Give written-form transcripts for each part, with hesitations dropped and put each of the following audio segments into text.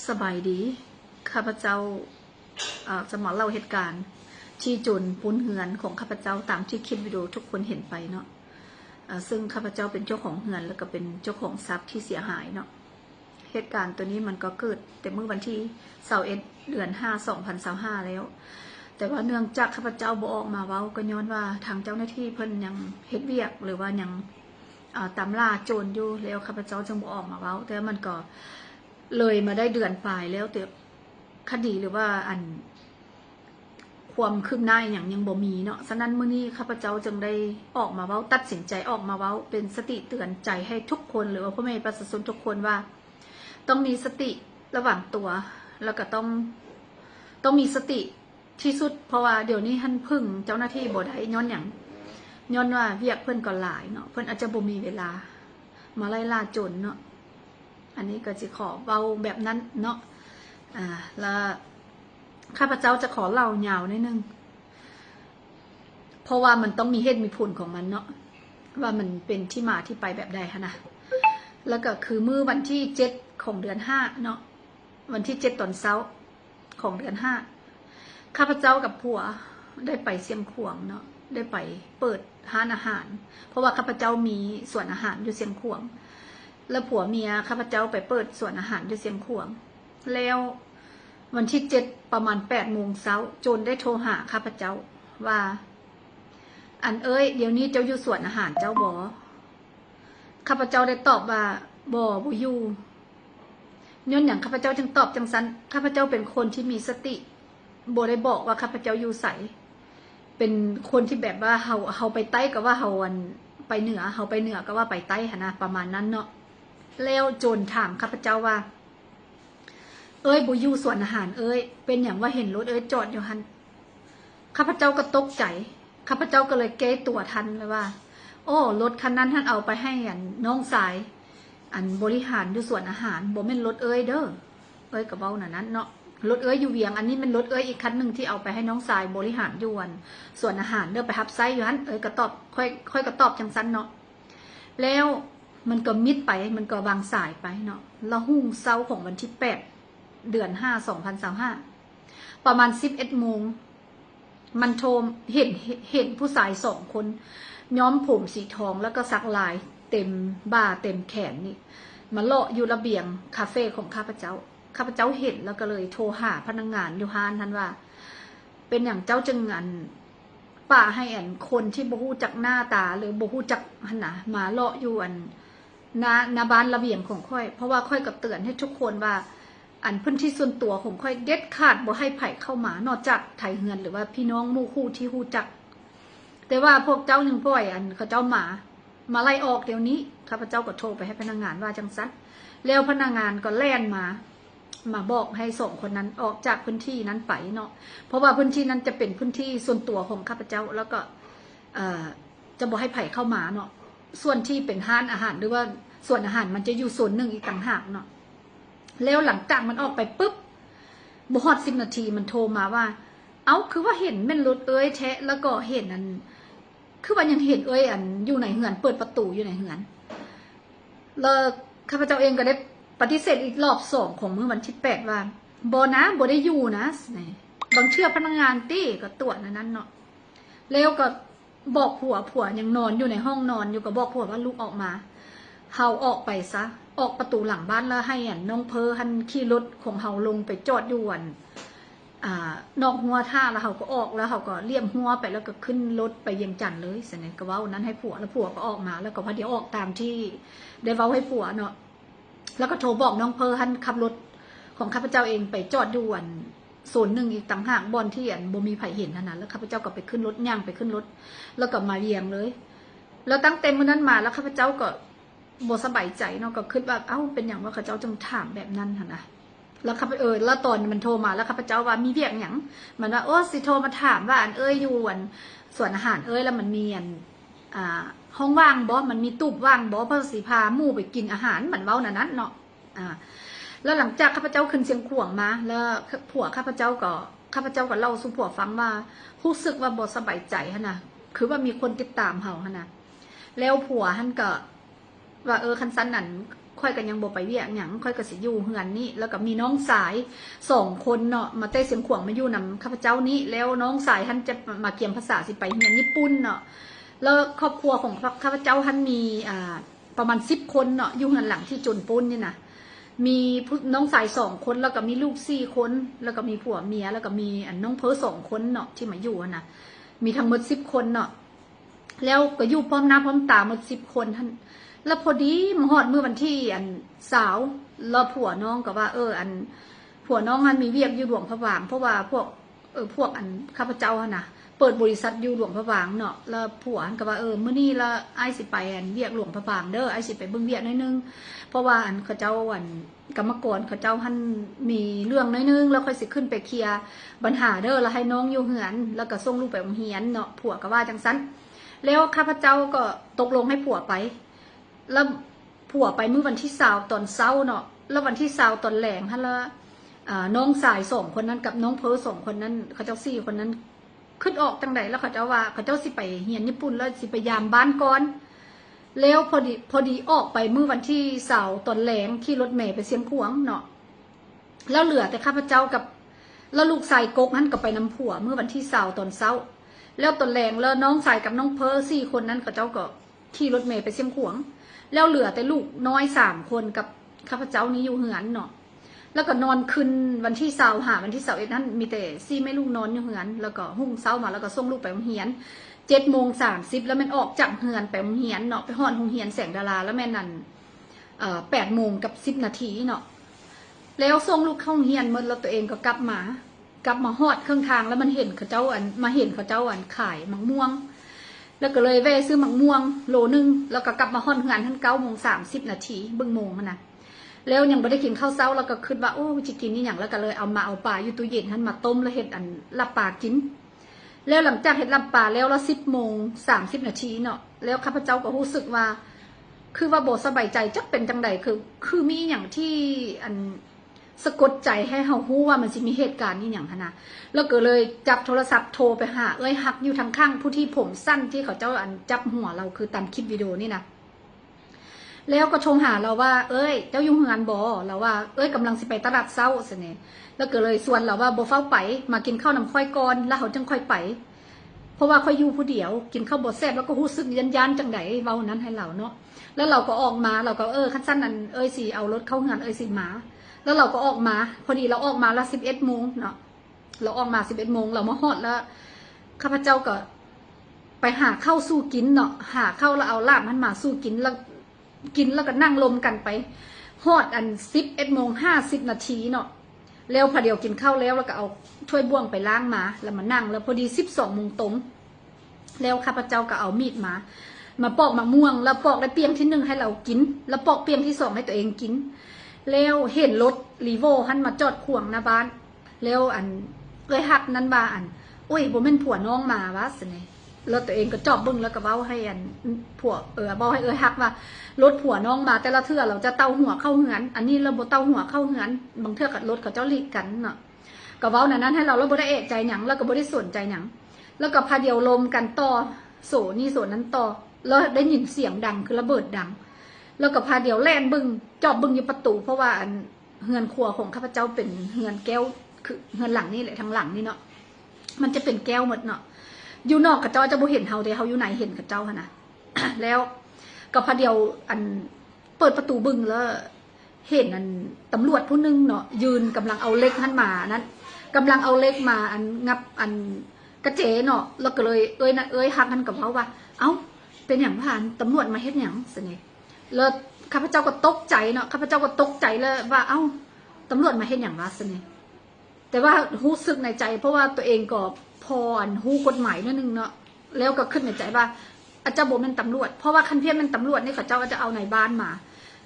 สบายดีข้าพเจ้าจะมาเล่าเหตุการณ์ที่จุนปุ้นเหือนของข้าพเจ้าตามที่คลิปวิดีโอทุกคนเห็นไปเนาะซึ่งข้าพเจ้าเป็นเจ้าของเหือนแล้วก็เป็นเจ้าของทรัพย์ที่เสียหายเนาะเหตุการณ์ตัวนี้มันก็เกิดแต่เมื่อวันที่21 เดือน 5 2025แล้วแต่ว่าเนื่องจากข้าพเจ้าบ่ออกมาเว้าก็ย้อนว่าทางเจ้าหน้าที่เพิ่นยังเฮ็ดเวียกหรือว่ายังตามล่าโจรอยู่แล้วข้าพเจ้าจึงบ่ออกมาเว้าแต่มันก็เลยมาได้เดือนปลายแล้วแต่คดีหรือว่าความคืบหน้าอย่างยังบ่มีเนาะฉะนั้นมื้อนี้ข้าพเจ้าจึงได้ออกมาเว้าตัดสินใจออกมาเว้าเป็นสติเตือนใจให้ทุกคนหรือว่าพ่อแม่ประชาชนทุกคนว่าต้องมีสติระหว่างตัวแล้วก็ต้องมีสติที่สุดเพราะว่าเดี๋ยวนี้ท่านพึ่งเจ้าหน้าที่บ่ได้ย้อนอย่างย้อนว่าเวียกเพิ่นก็หลายเนาะเพิ่นอาจจะบ่มีเวลามาไล่ล่าโจรเนาะอันนี้ก็จะขอเบาแบบนั้นเนาะแล้วข้าพเจ้าจะขอเล่ายาวนิดนึงเพราะว่ามันต้องมีเหตุมีผลของมันเนาะว่ามันเป็นที่มาที่ไปแบบใดคะนะแล้วก็คือมื้อวันที่7ของเดือน5เนาะวันที่7ตอนเช้าของเดือน5ข้าพเจ้ากับผัวได้ไปเสียงขวางเนาะได้ไปเปิดร้านอาหารเพราะว่าข้าพเจ้ามีสวนอาหารอยู่เสียงขวางแล้วผัวเมียข้าพเจ้าไปเปิดสวนอาหารอยู่เสียงขวางแล้ววันที่7ประมาณ8 โมงเช้าโจรได้โทรหาข้าพเจ้าว่าเอ้ยเดี๋ยวนี้เจ้าอยู่สวนอาหารเจ้าบ่ข้าพเจ้าได้ตอบว่าบ่อยู่ย้อนอย่างข้าพเจ้าจึงตอบจังซั้นข้าพเจ้าเป็นคนที่มีสติบ่ได้บอกว่าข้าพเจ้าอยู่ไสเป็นคนที่แบบว่าเฮาไปใต้ก็ว่าเฮาไปเหนือเฮาไปเหนือก็ว่าไปใต้หนะประมาณนั้นเนาะแล้วโจรถามข้าพเจ้าว่าเอ้ยบ่อยู่สวนอาหารเอ้ยเป็นอย่างว่าเห็นรถเอ้ยจอดอยู่หันข้าพเจ้าก็ตกใจข้าพเจ้าก็เลยแก้ตัวทันเลยว่าโอ้รถคันนั้นท่านเอาไปให้น้องสายบริหารอยู่สวนอาหารบ่แม่นรถเอ้ยเด้อเอ้ยก็เว้านั้นเนาะรถเอ้ยอยู่เวียงอันนี้มันรถเอ้ยอีกคันหนึ่งที่เอาไปให้น้องสายบริหารอยู่ส่วนอาหารเด้อไปฮับไซอยู่หันเอ้ยก็ตอบค่อยก็ตอบจังซั้นเนาะแล้วมันก็มิดไปมันก็วางสายไปเนาะแล้วหุ่งเช้าของวันที่8 เดือน 5 2025ประมาณ11 โมงมันโทรเห็นผู้ชาย2 คนย้อมผมสีทองแล้วก็สักลายเต็มบ่าเต็มแขนนี่มาเลาะอยู่ระเบียงคาเฟ่ของข้าพเจ้าเห็นแล้วก็เลยโทรหาพนักงานอยู่ห้านท่านว่าเป็นอย่างเจ้าจึงป่าให้คนที่บ่ฮู้จักหน้าตาหรือบ่ฮู้จักหั่นน่ะมาเลาะอยู่หน้าบ้านระเบียงของค่อยเพราะว่าค่อยก็เตือนให้ทุกคนว่าพื้นที่ส่วนตัวของค่อยเด็ดขาดบ่ให้ไผเข้ามานอกจากไทยเฮือนหรือว่าพี่น้องหมู่คู่ที่ฮู้จักแต่ว่าพวกเจ้ายังปล่อยเขาเจ้ามาไล่ออกเดี๋ยวนี้ข้าพเจ้าก็โทรไปให้พนักงานว่าจังซั้นแล้วพนักงานก็แล่นมาบอกให้2 คนนั้นออกจากพื้นที่นั้นไปเนาะเพราะว่าพื้นที่นั้นจะเป็นพื้นที่ส่วนตัวของข้าพเจ้าแล้วก็จะบ่ให้ไผเข้ามาเนาะส่วนที่เป็นร้านอาหารหรือว่าส่วนอาหารมันจะอยู่โซนหนึ่งอีกต่างหากเนาะแล้วหลังจากมันออกไปปุ๊บบ่ฮอด10 นาทีมันโทรมาว่าคือว่าเห็นแม่นรถเอ้ยแท้แล้วก็เห็นคือว่ายังเห็นเอ้ยอยู่ในเหือนเปิดประตูอยู่ในเหือนแล้วข้าพเจ้าเองก็ได้ปฏิเสธอีกรอบ2ของมื้อวันที่8ว่าบ่นะบ่ได้อยู่นะบางเชื่อพนักงานตี้ก็ตรวจนั้นเนาะแล้วก็บอกผัวยังนอนอยู่ในห้องนอนอยู่ก็บอกผัวว่าลุกออกมาเฮาออกไปซะออกประตูหลังบ้านแล้วให้น้องเพอหันขี่รถของเฮาลงไปจอดอยู่นอกหัวท่าแล้วเฮาก็ออกแล้วเฮาก็เลี่ยมหัวไปแล้วก็ขึ้นรถไปเวียงจันทน์เลยสนิทก็เว้านั้นให้ผัวแล้วผัวก็ออกมาแล้วก็พอเดี๋ยวออกตามที่ได้เว้าให้ผัวเนาะแล้วก็โทรบอกน้องเพอหันขับรถของข้าพเจ้าเองไปจอดอยู่โซนหนึ่งอีกต่างหากบอนที่บ่มีไผเห็นนั้นแล้วข้าพเจ้าก็ไปขึ้นรถย่างไปขึ้นรถแล้วก็มาเวียงเลยแล้วตั้งเต็มมื้อนั้นมาแล้วข้าพเจ้าก็บ่สบายใจเนาะก็คิดว่าเป็นอย่างว่าข้าพเจ้าจึงถามแบบนั้นหั่นนะแล้วแล้วตอนมันโทรมาแล้วข้าพเจ้าว่ามีเวียกหยังมันว่าสิโทรมาถามว่าเอ้ยอยู่ส่วนอาหารแล้วมันมีห้องว่างบ่มันมีตู้ว่างบ่เพื่อสิพาหมู่ไปกินอาหารเหมือนเว้านั้นเนาะแล้วหลังจากข้าพเจ้าขึ้นเสียงขวงมาแล้วผัวข้าพเจ้าก็เล่าสู่ผัวฟังว่ารู้สึกว่าบ่สบายใจหั่นน่ะคือว่ามีคนติดตามเฮาหั่นน่ะแล้วผัวหั่นก็ว่าคันซั้นนั่น ค่อยกันยังบ่ไปเวียกหยังค่อยก็สิอยู่เฮือนนี่แล้วก็มีน้องสาย2 คนเนาะมาเต้เสียงขวางมาอยู่นำข้าพเจ้านี้แล้วน้องสายท่านจะมาเกี่ยมภาษาสิไปเฮือนญี่ปุ่นเนาะแล้วครอบครัวของข้าพเจ้าท่านมีประมาณ10 คนเนาะอยู่เฮือนหลังที่จนปุ้นนี่นะมีน้องสาย2 คนแล้วก็มีลูก4 คนแล้วก็มีผัวเมียแล้วก็มีน้องเพ้อ2 คนเนาะที่มาอยู่นะมีทั้งหมด10 คนเนาะแล้วก็อยู่พร้อมหน้าพร้อมตาหมด10 คนท่านแล้วพอดีมาฮอดเมื่อวันที่สาวแล้วผัวน้องก็ว่าผัวน้องมันมีเวียกอยู่หลวงพระบางเพราะว่าพวกข้าพเจ้านะเปิดบริษัทอยู่หลวงพระบางเนาะแล้วผัวก็ว่ามื้อนี้ละไอ้สิไปเวียกหลวงพระบางเด้อไอ้สิไปเบิ่งเวียกน้อยนึงเพราะว่าเขาเจ้ากรรมกรเขาเจ้าท่านมีเรื่องน้อยนึงแล้วค่อยสิขึ้นไปเคลียร์ปัญหาเด้อแล้วให้น้องอยู่เหือนแล้วก็ส่งลูกไปโรงเรียนเนาะผัวก็ว่าจังซั่นแล้วข้าพเจ้าก็ตกลงให้ผัวไปแล้วผัวไปเมื่อวันที่20ตอนเช้าเนาะแล้ววันที่20ตอนแหลงฮะละน้องสาย2 คนนั้นกับน้องเพ้อ2 คนนั้นเขาเจ้า4 คนนั้นขึ้นออกจังไดแล้วเขาเจ้าว่าเขาเจ้าสิไปเฮียนญี่ปุ่นแล้วสิไปยามบ้านก่อนแล้วพอดีออกไปเมื่อวันที่20ตอนแหลงขี่รถเมล์ไปเสียงขวางเนาะแล้วเหลือแต่ข้าพเจ้ากับแล้วลูกชายกกนั้นก็ไปนำผัวเมื่อวันที่20ตอนเช้าแล้วตอนแหลงแล้วน้องสายกับน้องเพ้อ4 คนนั้นเขาเจ้าก็ขี่รถเมล์ไปเสียงขวางแล้วเหลือแต่ลูกน้อย3 คนกับข้าพเจ้านี้อยู่เหือนเนาะแล้วก็นอนคืนวันที่20วันที่21นั้นมีแต่ซี่ไม่ลูกนอนอยู่เหือนแล้วก็หุ่งเช้ามาแล้วก็ส่งลูกไปโรงเรียน7:30แล้วมันออกจากเหือนไปโรงเรียนเนาะไปฮอดโรงเรียนแสงดาราแล้วแม่นั่น8:10เนาะแล้วส่งลูกเข้าโรงเรียนหมดแล้วตัวเองก็กลับมาฮอดเครื่องทางแล้วมันเห็นเขาเจ้ามาเห็นเขาเจ้าขายมะม่วงแล้วก็เลยแวะซื้อมะม่วงโลนึงแล้วก็กลับมาฮอดงานท่าน9:30เบิ่งโมงมันนะแล้วยังไม่ได้กินข้าวเช้าแล้วก็คิดว่าโอ้จะกินนี่อย่างแล้วก็เลยเอาปลาอยู่ตู้เย็นท่านมาต้มแล้วเห็ดลับปลากินแล้วหลังจากเห็ดลับปลาแล้วละ10:30เนาะแล้วข้าพเจ้าก็รู้สึกว่าคือว่าโบสบายใจจักเป็นจังใดคือมีอย่างที่สะกดใจให้เฮาฮู้ว่ามันสิมีเหตุการณ์นี่อย่างนะแล้วก็เลยจับโทรศัพท์โทรไปหาฮักอยู่ทางข้างผู้ที่ผมสั้นที่เขาเจ้าจับหัวเราคือตามคลิปวิดีโอนี่นะแล้วก็ชงหาเราว่าเจ้าอยู่เฮือนบ่เราว่ากำลังสิไปตลาดเช้าซะเนี่ยแล้วก็เลยชวนเราว่าบ่เฝ้าไปมากินข้าวน้ำค่อยก่อนแล้วเขาจึงค่อยไปเพราะว่าค่อยอยู่ผู้เดียวกินข้าวบ่แซ่บแล้วก็รู้สึกยันจังไดเว้านั้นให้เราเนาะแล้วเราก็ออกมาเราก็คันสั้นนั้นสิเอารถเข้าเฮือนสิมาแล้วเราก็ออกมาพอดีเราออกมาแล้ว11:00เนาะเราออกมา11:00เรามาฮอดแล้วข้าพเจ้าก็ไปหาข้าวสู้กินเนาะหาข้าวแล้วเอาลาบมันมาสู้กินแล้วกินแล้วก็นั่งลมกันไปฮอด11:50เนาะแล้วพอเดียวกินข้าวแล้วก็เอาถ้วยบ่วงไปล้างมาแล้วมานั่งแล้วพอดี12:00ตรงแล้วข้าพเจ้าก็เอามีดมาปอกมะม่วงแล้วปอกได้เปียงที่1ให้เรากินแล้วปอกเปียงที่2ให้ตัวเองกินแล้วเห็นรถลีโวหันมาจอดขวางหน้าบ้านแล้วหักนั้นบ้าโอ้ยบ่แม่นผัวน้องมาวะสิเนี่ยแล้วตัวเองก็จอบบึ้งแล้วก็เบ้าให้ผัวเบ้าให้หักว่ารถผัวน้องมาแต่ละเทื่อเราจะเต้าหัวเข้าเหือนอันนี้เราบ่เต้าหัวเข้าเหือนบางเทื่อกับรถเขาเจ้าหลีกกันเนาะก็เว้านั้นให้เราบ่ได้เอะใจหยังแล้วก็บ่ได้สนใจหยังแล้วก็พาเดียวลมกันต่อโสนี่โสนั้นต่อแล้วได้ยินเสียงดังคือระเบิดดังแล้วก็พาเดียวแล่นบึ้งจอบบึ้งอยู่ประตูเพราะว่าเฮือนครัวของข้าพเจ้าเป็นเฮือนแก้วคือเฮือนหลังนี่แหละทางหลังนี่เนาะมันจะเป็นแก้วหมดเนาะอยู่นอกกับเจ้าจะบ่เห็นเฮาแต่เฮาอยู่ไหนเห็นกับเจ้าค่ะนะ แล้วก็พอเดียวเปิดประตูบึ้งแล้วเห็นตำรวจผู้นึงเนาะยืนกำลังเอาเล็กท่านมานั้นกำลังเอาเล็กมางับกระเจเนาะแล้วก็เลยหักกันกับเขาว่าเอ้าเป็นอย่างผ่านตำรวจมาเฮ็ดอย่างสิเนี่ยแล้วข้าพเจ้าก็ตกใจเนาะข้าพเจ้าก็ตกใจเลยว่าเอ้าตำรวจมาเฮ็ดอย่างวะสิเนี่ยแต่ว่ารู้สึกในใจเพราะว่าตัวเองก็พอฮู้กฎหมายนิดนึงเนาะแล้วก็ขึ้นในใจว่าอาจจะบ่เป็นตำรวจเพราะว่าคันเพี้ยนเป็นตำรวจนี่เขาเจ้าจะเอาในบ้านมา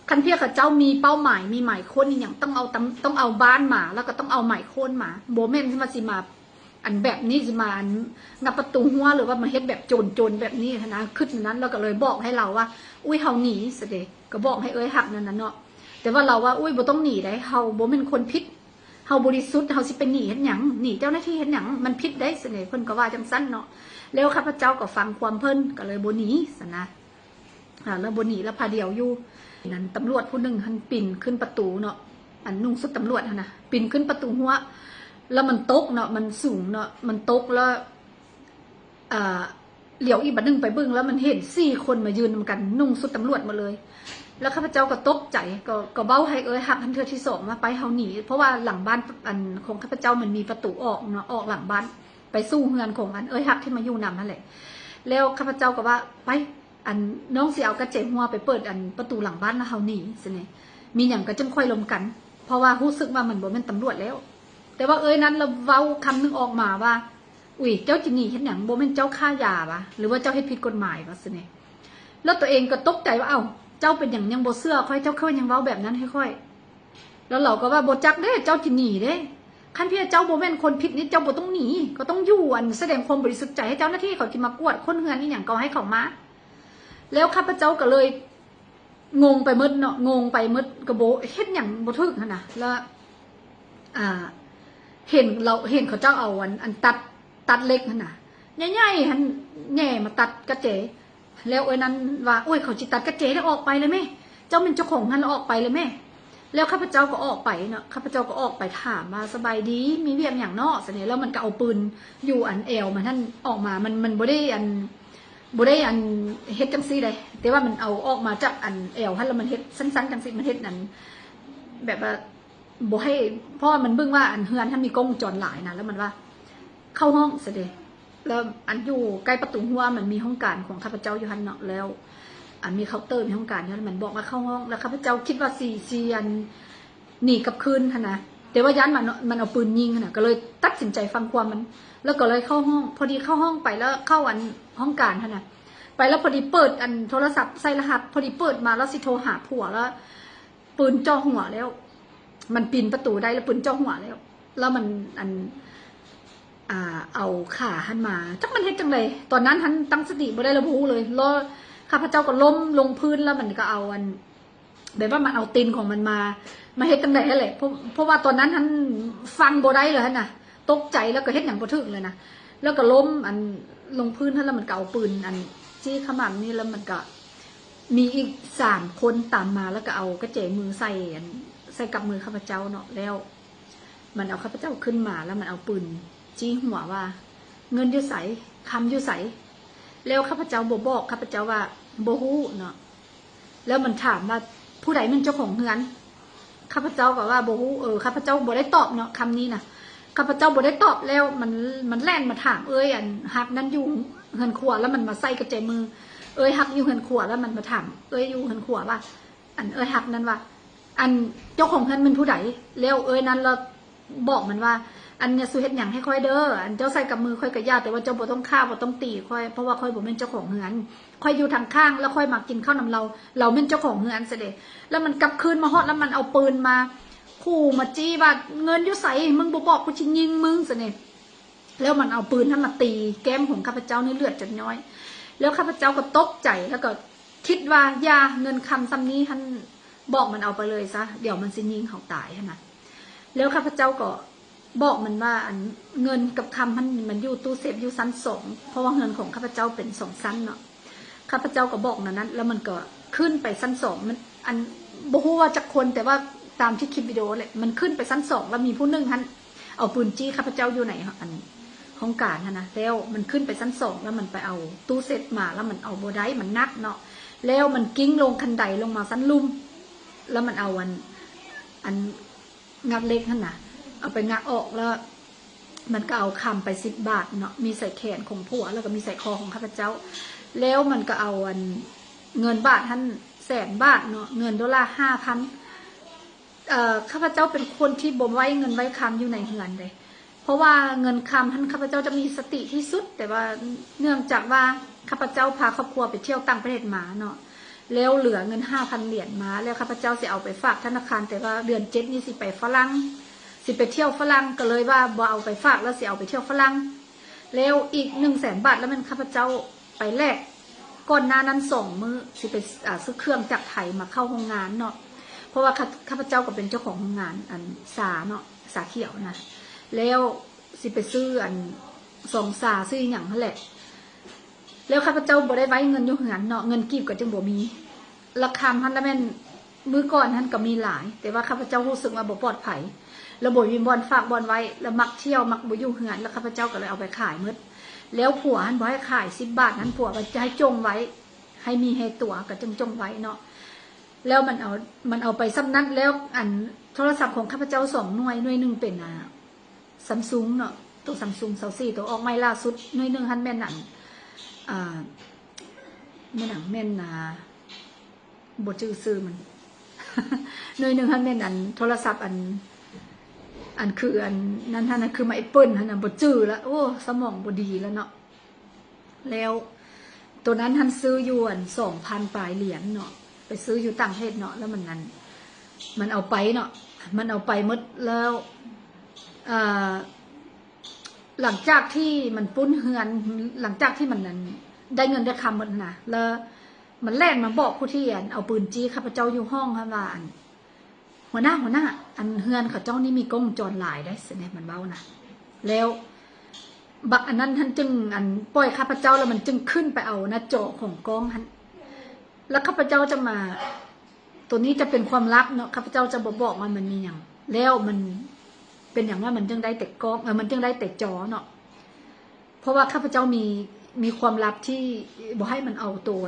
คันเพี้ยนเขาเจ้ามีเป้าหมายมีหมายค้นอย่างต้องเอาบ้านมาแล้วก็ต้องเอาหมายค้นมาโบเมนที่มาสิมาแบบนี้สิมางับประตูหัวหรือว่ามาเฮ็ดแบบโจรแบบนี้นะขึ้นนั้นเราก็เลยบอกให้เราว่าอุ้ยเฮาหนีเสด็จก็บอกให้หักนั่นเนาะแต่ว่าเราว่าอุ้ยบ่ต้องหนีได้เฮาบ่เป็นคนผิดเฮาบริสุทธิ์เฮาสิเป็นหนีเฮ็ดหยังหนีเจ้าหน้าที่เฮ็ดหยังมันผิดได้เสน่ห์เพิ่นก็ว่าจังซั่นเนาะแล้วข้าพเจ้าก็ฟังความเพิ่นก็เลยบ่หนีซะนะแล้วบ่หนีแล้วพาเดียวอยู่ นั้นตำรวจผู้หนึ่งหันปีนขึ้นประตูเนาะอันนุ่งสุดตำรวจนะปีนขึ้นประตูหัวแล้วมันตกเนาะมันสูงเนาะมันตกแล้วเหลียวอีกบัดนึงไปเบิ่งแล้วมันเห็น4 คนมายืนกันนุ่งสุดตำรวจมาเลยแล้วข้าพเจ้าก็ตกใจก็เบ้าให้หักทันเทือที่2มาไปเฮาหนีเพราะว่าหลังบ้านอันของข้าพเจ้ามันมีประตูออกเนาะออกหลังบ้านไปสู้เฮือนของอันหักที่มาอยู่นำนั่นแหละแล้วข้าพเจ้าก็ว่าไปอันน้องเสียเอากระเจ็บหัวไปเปิดอันประตูหลังบ้านแล้วเฮาหนีสิเนี่ยมีอย่างก็จังค่อยลมกันเพราะว่ารู้สึกว่ามันบ่แม่นตำรวจแล้วแต่ว่านั้นเราเว้าคำนึงออกมาว่าอุ้ยเจ้าจะหนีเฮ็ดหยังบ่แม่นเจ้าฆ่ายาปะหรือว่าเจ้าเฮ็ดผิดกฎหมายวะสิเนี่ยแล้วตัวเองก็ตกใจว่าเอ้าเจ้าเป็นอย่างยังบ่เชื่อค่อยเจ้าค่อยยังเว้าแบบนั้นให้ค่อยแล้วเราก็ว่าบ่จักเด้เจ้าจะหนีเด้คันพี่เจ้าบ่แม่นคนผิดนี่เจ้าบ่ต้องหนีก็ต้องอยู่อันแสดงความบริสุทธิ์ใจให้เจ้าหน้าที่เขาที่มากวดคนเฮือนนี่หยังก็ให้เขามาแล้วข้าพเจ้าก็เลยงงไปหมดเนาะงงไปหมดกระโบเฮ็ดหยังบ่ถึกหั่นน่ะแล้วเห็นเขาเจ้าเอาอันตัดเล็กหั่นน่ะใหญ่ๆหั่นแหน่มาตัดกระเจแล้วนั้นว่าโอ้ยเขาจิตัดกระเจแล้วออกไปเลยแม่เจ้าเป็นเจ้าของหั่นแล้วออกไปเลยแม่แล้วข้าพเจ้าก็ออกไปเนาะข้าพเจ้าก็ออกไปถามว่าสบายดีมีเวียงอย่างเนาะเสน่ห์แล้วมันก็เอาปืนอยู่อันเอวมันท่านออกมามันบ่ได้อันเฮ็ดจังซี่ได้แต่ว่ามันเอาออกมาจากอันเอวหั่นแล้วมันเฮ็ดสั้นๆจังซี่มันเฮ็ดนั้นแบบว่าบ่ให้เพราะมันเบิ่งว่าอันเฮือนท่านมีกล้องวงจรหลายนะแล้วมันว่าเข้าห้องเสด็จแล้วอันอยู่ใกล้ประตูหัวมันมีห้องการของข้าพเจ้าอยู่หั่นเนาะแล้วอันมีเคาน์เตอร์มีห้องการอยู่มันบอกว่าเข้าห้องแล้วข้าพเจ้าคิดว่า4อันหนีกับคืนหั่นนะแต่ว่ายันมันเอาปืนยิงหั่นน่ะก็เลยตัดสินใจฟังความมันแล้วก็เลยเข้าห้องพอดีเข้าห้องไปแล้วเข้าอันห้องการหั่นน่ะไปแล้วพอดีเปิดอันโทรศัพท์ใส่รหัสพอดีเปิดมาแล้วสิโทรหาผัวแล้วปืนจ่อหัวแล้วมันปีนประตูได้แล้วปืนจ่อหัวแล้วมันเอาขาหันมาจักมันเฮ็ดจังเลยตอนนั้นหันตั้งสติบ่ได้ระบุเลยแล้วข้าพเจ้าก็ล้มลงพื้นแล้วมันก็เอาแบบว่ามันเอาตีนของมันมาเฮ็ดจังได๋แหละเพราะว่าตอนนั้นหันฟังบ่ได้เลยหั่นน่ะตกใจแล้วก็เฮ็ดหยังบ่ถึกเลยนะแล้วก็ล้มลงพื้นแล้วมันก็เอาปืนจี้ขมับนี่แล้วมันก็มีอีก3 คนตามมาแล้วก็เอากระเจมือใส่กับมือข้าพเจ้าเนาะแล้วมันเอาข้าพเจ้าขึ้นมาแล้วมันเอาปืนจี้หัวว่าเงินอยู่ไสคำอยู่ไสแล้วข้าพเจ้าบอกข้าพเจ้าว่าบ่ฮู้เนาะแล้วมันถามว่าผู้ใดเป็นเจ้าของเฮือนข้าพเจ้าก็ว่าบ่ฮู้ข้าพเจ้าบ่ได้ตอบเนาะคำนี้นะข้าพเจ้าบ่ได้ตอบแล้วมันแล่นมาถามหักนั้นอยู่เฮือนครัวแล้วมันมาใส่กระเจมือหักอยู่เฮือนครัวแล้วมันมาถามอยู่เฮือนครัวว่าหักนั้นว่าอันเจ้าของเฮือนมันผู้ใดแล้วนั้นเราบอกมันว่าอันเนี่ยสุเฮ็ดหยังให้ค่อยเด้ออันเจ้าใส่กับมือค่อยกระยาแต่ว่าเจ้าบ่ต้องฆ่าบ่ต้องตีค่อยเพราะว่าค่อยบ่เป็นเจ้าของเฮือนค่อยอยู่ทางข้างแล้วค่อยมากินข้าวนำเราเป็นเจ้าของเฮือนเสด็จแล้วมันกลับคืนมาฮอดแล้วมันเอาปืนมาขู่มาจี้ว่าเงินอยู่ไสมึงบ่บอกกูสิยิงมึงเสด็จแล้วมันเอาปืนนั้นมาตีแก้มของข้าพเจ้านี่เลือดจนย้อยแล้วข้าพเจ้าก็ตกใจแล้วก็คิดว่าอย่าเงินคำซ้ำนี้ท่านบอกมันเอาไปเลยซะเดี๋ยวมันสิยิงเขาตายนะแล้วข้าพเจ้าก็บอกมันว่าเงินกับคำมันอยู่ตู้เซฟอยู่ชั้น2เพราะว่าเงินของข้าพเจ้าเป็น2ชั้นเนาะข้าพเจ้าก็บอกนั้นแล้วมันก็ขึ้นไปชั้น2มันบ่ฮู้ว่าจักคนแต่ว่าตามที่คลิปวิดีโอเลยมันขึ้นไปชั้น2แล้วมีผู้นึงท่านเอาปืนจี้ข้าพเจ้าอยู่ไหนห้องการนะแล้วมันขึ้นไปชั้น2แล้วมันไปเอาตู้เซฟมาแล้วมันเอาบ่ได้มันนักเนาะแล้วมันกิ้งลงคันไดลงมาชั้นลุ่มแล้วมันเอางัดเล็กท่านน่ะเอาไปงัดออกแล้วมันก็เอาคำไป10 บาทเนาะมีใส่แขนของผัวแล้วก็มีใส่คอของข้าพเจ้าแล้วมันก็เอาเงินบาทท่าน100,000 บาทเนาะเงิน$5,000ข้าพเจ้าเป็นคนที่บ่ไว้เงินไว้คำอยู่ในเฮือนเลยเพราะว่าเงินคำท่านข้าพเจ้าจะมีสติที่สุดแต่ว่าเนื่องจากว่าข้าพเจ้าพาครอบครัวไปเที่ยวต่างประเทศมาเนาะแล้วเหลือเงิน5,000 เหรียญมาแล้วข้าพเจ้าสิเอาไปฝากธนาคารแต่ว่าเดือน7นี่สิไปฝรั่งสิไปเที่ยวฝรั่งก็เลยว่าบ่เอาไปฝากแล้วสิเอาไปเที่ยวฝรั่งแล้วอีก100,000 บาทแล้วมันข้าพเจ้าไปแลกก่อนหน้านั้น2 มื้อสิไปซื้อเครื่องจักรไถมาเข้าโรงงานเนาะเพราะว่าข้าพเจ้าก็เป็นเจ้าของโรงงานสาเนาะสาเขียวนะแล้วสิไปซื้อ2 สาซื้ออย่างนั่นแหละแล้วข้าพเจ้าบ่ได้ไว้เงินอยู่เฮือนเนาะเงินกีบก็จึงบ่มีราคาพันละแม่น มื้อก่อนท่านก็มีหลาย แต่ว่าข้าพเจ้ารู้สึกว่าบ่ปลอดภัยแล้วบ่มีบอลฝากบอลไว้แล้วมักเที่ยวมักบ่อยู่เฮือนแล้วข้าพเจ้าก็เลยเอาไปขายหมดแล้วผัวท่านบ่ให้ขาย10 บาทนั้นผัวว่าจะให้จงไว้ให้มีให้ตัวก็จงไว้เนาะแล้วมันเอาไปซ้ำนั้นแล้วอันโทรศัพท์ของข้าพเจ้า2 หน่วยนึงเป็นSamsung เนาะตัว Samsung 24ตัวออกใหม่ล่าสุดหน่วยนึงหันแม่นนั่นแม่นบ่ชื่อซื้อมัน หน่วยนึงหันแม่นอันโทรศัพท์อันคืออันนั้นท่านคือมาAppleหั่นน่ะบ่จื้อแล้วโอ้สมองบ่ดีแล้วเนาะแล้วตัวนั้นท่านซื้ออยู่อัน 2,000 ปลายเหรียญเนาะไปซื้ออยู่ต่างประเทศเนาะแล้วมันเอาไปเนาะมันเอาไปหมดแล้วหลังจากที่มันปุ้นเฮือนหลังจากที่มันนั้นได้เงินได้คำหมดนะแล้วมันแล่นมาบอกผู้ที่เอาปืนจี้ข้าพเจ้าอยู่ห้องค่ะว่าหัวหน้าอันเฮือนเขาเจ้านี่มีกล้องจรหลายได้สิเนี่ยมันเบ้านะแล้วบักอันนั้นท่านจึงปล่อยข้าพเจ้าแล้วมันจึงขึ้นไปเอาหน้าจอของกล้องท่านแล้วข้าพเจ้าจะมาตัวนี้จะเป็นความลับเนาะข้าพเจ้าจะบอกมันมีอย่างแล้วมันเป็นอย่างว่ามันจึงได้แต่กล้องมันจึงได้แต่จอเนาะเพราะว่าข้าพเจ้ามีความลับที่บอกให้มันเอาตัว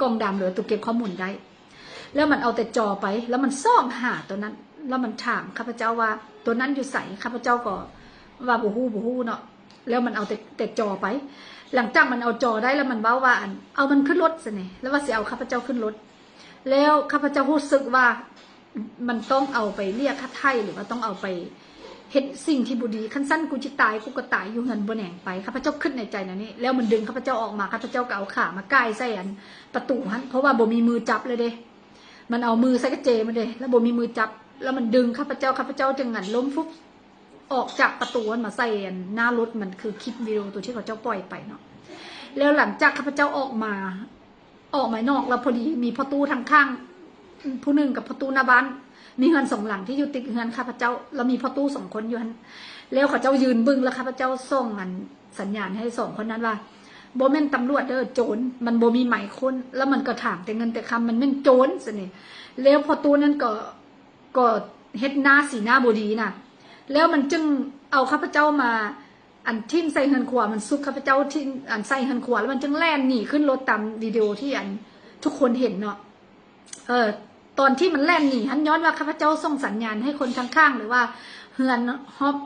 กล้องดำหรือตัวเก็บข้อมูลได้แล้วมันเอาแต่จอไปแล้วมันซ่อมหาตัวนั้นแล้วมันถามข้าพเจ้าว่าตัวนั้นอยู่ใส่ข้าพเจ้าก็ว่าบูฮู้เนาะแล้วมันเอาแต่จอไปหลังจากมันเอาจอได้แล้วมันเบ้าว่าเอามันขึ้นรถสิเนี่ยแล้วว่าสิเอาข้าพเจ้าขึ้นรถแล้วข้าพเจ้ารู้สึกว่ามันต้องเอาไปเรียกค่าไถ่หรือว่าต้องเอาไปเห็นสิ่งที่บุดีขั้นสั้นกูจะตายกูก็ตายอยู่เงินบนแหน่งไปข้าพเจ้าขึ้นในใจนะนี่แล้วมันดึงข้าพเจ้าออกมาข้าพเจ้าก็เอาขามาใกล้ใส่ประตูฮันเพราะว่าบ่มีมือจับเลยเด้มันเอามือใส่กระเจมันเด้แล้วบ่มีมือจับแล้วมันดึงข้าพเจ้าจึงล้มฟุบออกจากประตูมาใส่หน้ารถมันคือคลิปวิดีโอตัวที่เขาเจ้าปล่อยไปเนาะแล้วหลังจากข้าพเจ้าออกมานอกแล้วพอดีมีประตูทางข้างผู้หนึ่งกับประตูหน้าบ้านมีเฮือน2 หลังที่อยู่ติดเฮือนข้าพเจ้าแล้วมีประตู2 คนอยู่แล้วข้าพเจ้ายืนบึ้งแล้วข้าพเจ้าส่งสัญญาณให้2 คนนั้นว่าโบแม่นตำรวจเด้อโจรมันโบมีหมายค้นแล้วมันก็ถามแต่เงินแต่คำมันแม่นโจรสิเนี่ยแล้วประตูนั้นก็เฮ็ดหน้าสีหน้าโบดีน่ะแล้วมันจึงเอาข้าพเจ้ามาทิ่มใส่เฮือนขวามันซุกข้าพเจ้าที่ใส่เฮือนขวาแล้วมันจึงแล่นหนีขึ้นรถตามวิดีโอที่ทุกคนเห็นเนาะตอนที่มันแล่นหนีฮันย้อนว่าข้าพเจ้าส่งสัญญาณให้คนข้างๆหรือว่าเฮือน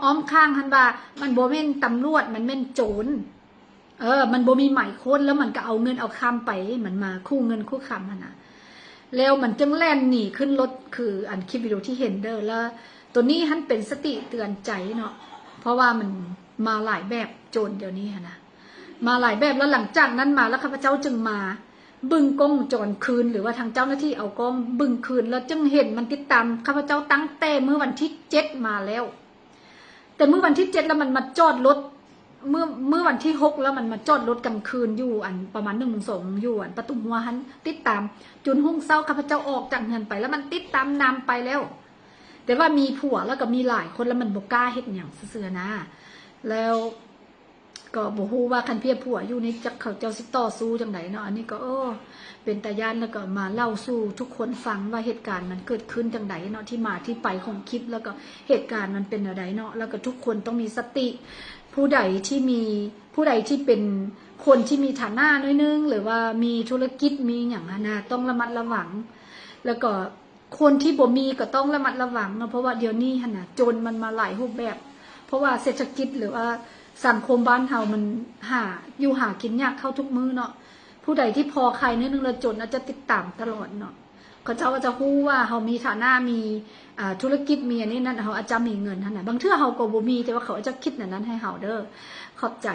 อ้อมข้างฮันว่ามันโบแม่นตำรวจมันแม่นโจรมันโบมีหมายค้นแล้วมันก็เอาเงินเอาคำไปมันมาคู่เงินคู่คำนะแล้วมันจึงแล่นหนีขึ้นรถคือคลิปวิดีโอที่เห็นเด้อแล้วตัวนี้ฮันเป็นสติเตือนใจเนาะเพราะว่ามันมาหลายแบบโจรเดี๋ยวนี้นะมาหลายแบบแล้วหลังจากนั้นมาแล้วข้าพเจ้าจึงมาบึ้งกล้องจรคืนหรือว่าทางเจ้าหน้าที่เอากล้องบึ้งคืนแล้วจึงเห็นมันติดตามข้าพเจ้าตั้งแต่เมื่อวันที่7มาแล้วแต่เมื่อวันที่7แล้วมันมาจอดรถเมื่อวันที่6แล้วมันมาจอดรถกลางคืนอยู่ประมาณ1-2อยู่ประตูหัวหันติดตามจนหุ้งเศร้าข้าพเจ้าออกจากเงินไปแล้วมันติดตามนำไปแล้วแต่ว่ามีผัวแล้วก็มีหลายคนแล้วมันบ่กล้าเฮ็ดอย่างเสื่อนะแล้วก็บ่ฮู้ว่าคันเพียผัวอยู่นี่จักเขาเจ้าสิต่อสู้จังไดเนาะอันนี้ก็เป็นตาย่านแล้วก็มาเล่าสู่ทุกคนฟังว่าเหตุการณ์มันเกิดขึ้นจังไดเนาะที่มาที่ไปของคลิปแล้วก็เหตุการณ์มันเป็นอะไรเนาะแล้วก็ทุกคนต้องมีสติผู้ใดที่เป็นคนที่มีฐานะน้อยนึงหรือว่ามีธุรกิจมีอย่างนั้นนะต้องระมัดระวังแล้วก็คนที่บ่มีก็ต้องระมัดระวังเนาะเพราะว่าเดี๋ยวนี้หั่นน่ะโจรมันมาหลายรูปแบบเพราะว่าเศรษฐกิจหรือว่าสังคมบ้านเฮามันหากินยากเข้าทุกมื้อเนาะผู้ใดที่พอใครนิดนึงแล้วจนอาจจะติดตามตลอดเนาะเขาเจ้าก็จะฮู้ว่าเฮามีฐานะมีธุรกิจมีอันนี้นั่นเฮาอาจจะมีเงินหั่นน่ะบางเทื่อเฮาก็บ่มีแต่ว่าเขาอาจจะคิดนั้นให้เฮาเด้อขอบใจ